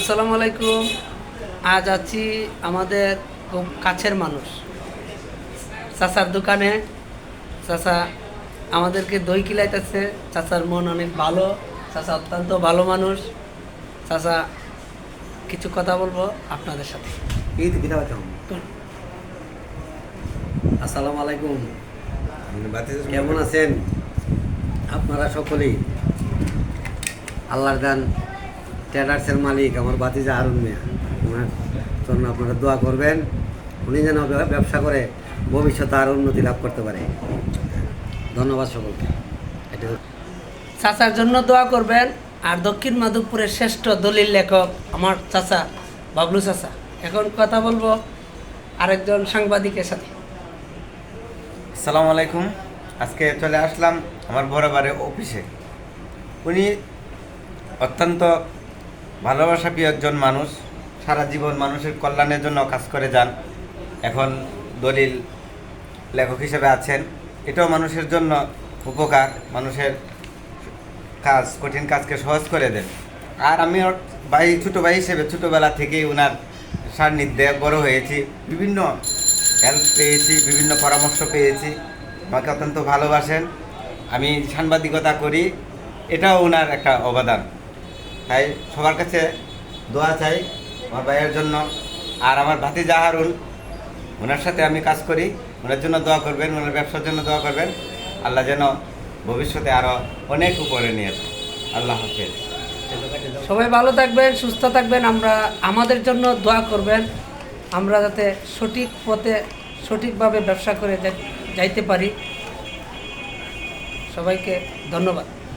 আসসালামু আলাইকুম। আজ আছি আমাদের খুব কাছের মানুষ চাচার দোকানে। চাচা আমাদেরকে দই কিলাইতেছে। চাচার মন অনেক ভালো, চাচা অত্যন্ত ভালো মানুষ। চাচা কিছু কথা বলবো আপনাদের সাথে। এই তো কিতা বাতাম। আসসালামু আলাইকুম, কেমন আছেন আপনারা সকলেই? আল্লাহর দান ট্রেডার্সের মালিক আমার ভাতিজা হারুন মিয়া, ওনার জন্য আপনারা দোয়া করবেন। উনি যেন ব্যবসা করে ভবিষ্যতে আরও উন্নতি লাভ করতে পারে। ধন্যবাদ সকলকে। এটা চাচার জন্য দোয়া করবেন। আর দক্ষিণ মাধবপুরের শ্রেষ্ঠ দলিল লেখক আমার চাচা বাবলু চাচা। এখন কথা বলবো আরেকজন সাংবাদিকের সাথে। আসসালামু আলাইকুম। আজকে চলে আসলাম আমার বরাবরের অফিসে। উনি অত্যন্ত ভালোবাসা প্রিয় একজন মানুষ, সারা জীবন মানুষের কল্যাণের জন্য কাজ করে যান। এখন দলিল লেখক হিসেবে আছেন। এটাও মানুষের জন্য উপকার, মানুষের কাজ, কঠিন কাজকে সহজ করে দেন। আর আমি ওর ছোটো ভাই হিসেবে ছোটোবেলা থেকেই ওনার সান্নিধ্যে বড় হয়েছি, বিভিন্ন হেল্প পেয়েছি, বিভিন্ন পরামর্শ পেয়েছি। আমাকে অত্যন্ত ভালোবাসেন। আমি সাংবাদিকতা করি, এটাও ওনার একটা অবদান। তাই সবার কাছে দোয়া চাই আমার ভাইয়ের জন্য। আর আমার ভাতিজা হারুন, ওনার সাথে আমি কাজ করি, ওনার জন্য দোয়া করবেন, ওনার ব্যবসার জন্য দোয়া করবেন। আল্লাহ যেন ভবিষ্যতে আরও অনেক উপরে নিয়ে যায়। আল্লাহ হাফেজ। সবাই ভালো থাকবেন, সুস্থ থাকবেন। আমাদের জন্য দোয়া করবেন, আমরা যাতে সঠিক পথে সঠিকভাবে ব্যবসা করে যাইতে পারি। সবাইকে ধন্যবাদ।